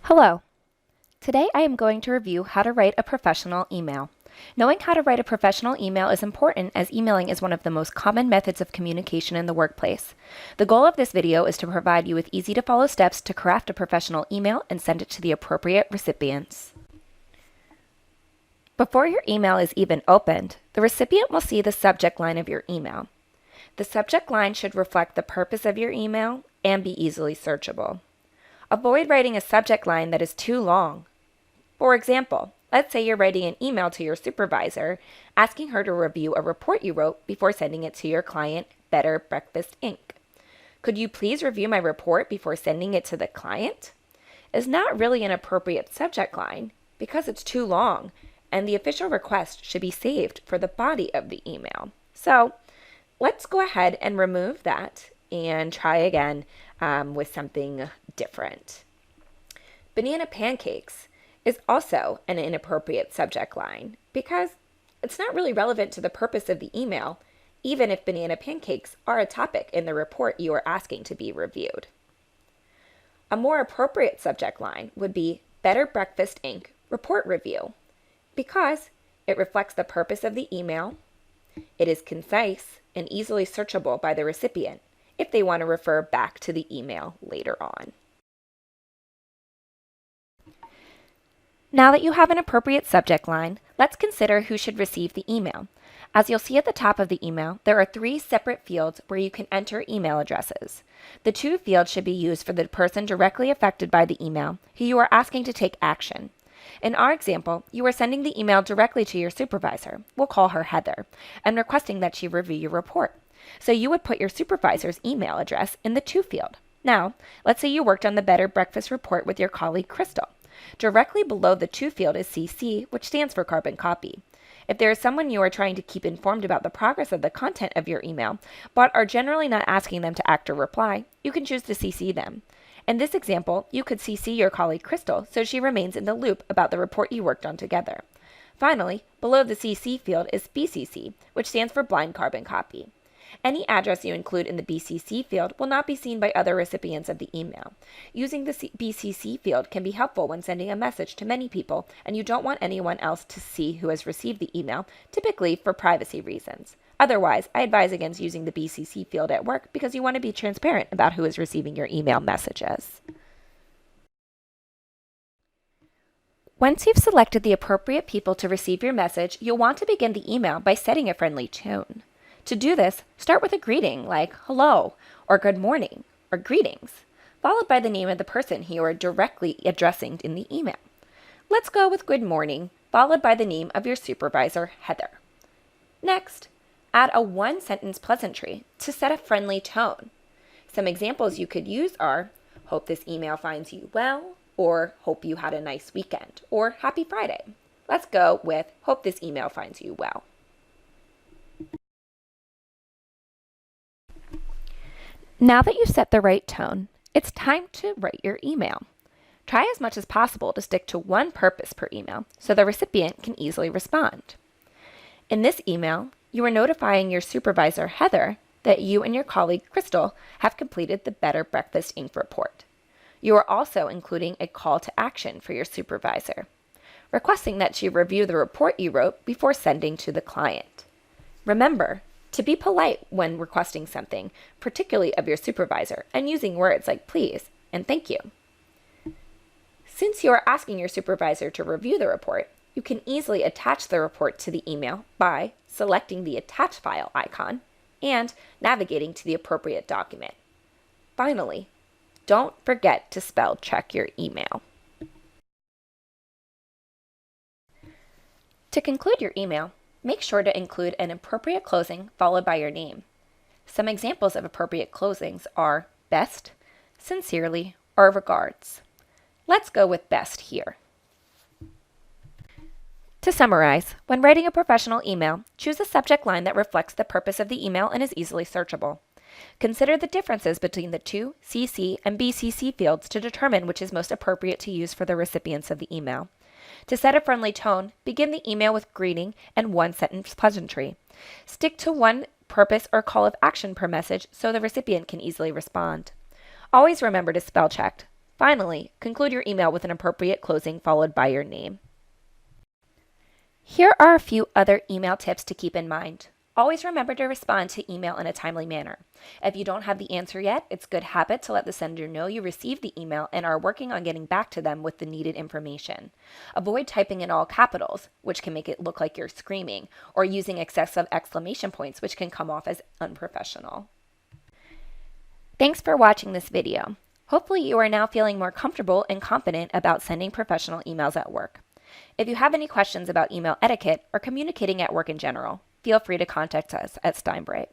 Hello. Today I am going to review how to write a professional email. Knowing how to write a professional email is important as emailing is one of the most common methods of communication in the workplace. The goal of this video is to provide you with easy to follow steps to craft a professional email and send it to the appropriate recipients. Before your email is even opened, the recipient will see the subject line of your email. The subject line should reflect the purpose of your email and be easily searchable. Avoid writing a subject line that is too long. For example, let's say you're writing an email to your supervisor asking her to review a report you wrote before sending it to your client, Better Breakfast Inc. Could you please review my report before sending it to the client? Is not really an appropriate subject line because it's too long, and the official request should be saved for the body of the email. So let's go ahead and remove that and try again with something different. Banana pancakes is also an inappropriate subject line because it's not really relevant to the purpose of the email, even if banana pancakes are a topic in the report you are asking to be reviewed. A more appropriate subject line would be Better Breakfast Inc. Report Review because it reflects the purpose of the email, it is concise and easily searchable by the recipient if they want to refer back to the email later on. Now that you have an appropriate subject line, let's consider who should receive the email. As you'll see at the top of the email, there are 3 separate fields where you can enter email addresses. The 2 fields should be used for the person directly affected by the email, who you are asking to take action. In our example, you are sending the email directly to your supervisor, we'll call her Heather, and requesting that she review your report. So you would put your supervisor's email address in the To field. Now, let's say you worked on the Better Breakfast report with your colleague Crystal. Directly below the To field is CC, which stands for carbon copy. If there is someone you are trying to keep informed about the progress of the content of your email, but are generally not asking them to act or reply, you can choose to CC them. In this example, you could CC your colleague Crystal so she remains in the loop about the report you worked on together. Finally, below the CC field is BCC, which stands for blind carbon copy. Any address you include in the BCC field will not be seen by other recipients of the email. Using the BCC field can be helpful when sending a message to many people and you don't want anyone else to see who has received the email, typically for privacy reasons. Otherwise, I advise against using the BCC field at work because you want to be transparent about who is receiving your email messages. Once you've selected the appropriate people to receive your message, you'll want to begin the email by setting a friendly tone. To do this, start with a greeting like hello, or good morning, or greetings, followed by the name of the person you are directly addressing in the email. Let's go with good morning, followed by the name of your supervisor, Heather. Next, add a one-sentence pleasantry to set a friendly tone. Some examples you could use are, hope this email finds you well, or hope you had a nice weekend, or happy Friday. Let's go with, hope this email finds you well. Now that you've set the right tone, it's time to write your email. Try as much as possible to stick to one purpose per email so the recipient can easily respond. In this email, you are notifying your supervisor, Heather, that you and your colleague, Crystal, have completed the Better Breakfast Inc. report. You are also including a call to action for your supervisor, requesting that she review the report you wrote before sending to the client. Remember to be polite when requesting something, particularly of your supervisor, and using words like please and thank you. Since you are asking your supervisor to review the report, you can easily attach the report to the email by selecting the Attach File icon and navigating to the appropriate document. Finally, don't forget to spell check your email. To conclude your email, make sure to include an appropriate closing followed by your name. Some examples of appropriate closings are best, sincerely, or regards. Let's go with best here. To summarize, when writing a professional email, choose a subject line that reflects the purpose of the email and is easily searchable. Consider the differences between the To, CC, and BCC fields to determine which is most appropriate to use for the recipients of the email. To set a friendly tone, begin the email with greeting and one-sentence pleasantry. Stick to one purpose or call of action per message so the recipient can easily respond. Always remember to spell check, Finally, conclude your email with an appropriate closing followed by your name. Here are a few other email tips to keep in mind. Always remember to respond to email in a timely manner. If you don't have the answer yet, it's good habit to let the sender know you received the email and are working on getting back to them with the needed information. Avoid typing in all capitals, which can make it look like you're screaming, or using excessive exclamation points, which can come off as unprofessional. Thanks for watching this video. Hopefully you are now feeling more comfortable and confident about sending professional emails at work. If you have any questions about email etiquette or communicating at work in general, feel free to contact us at Steinbright.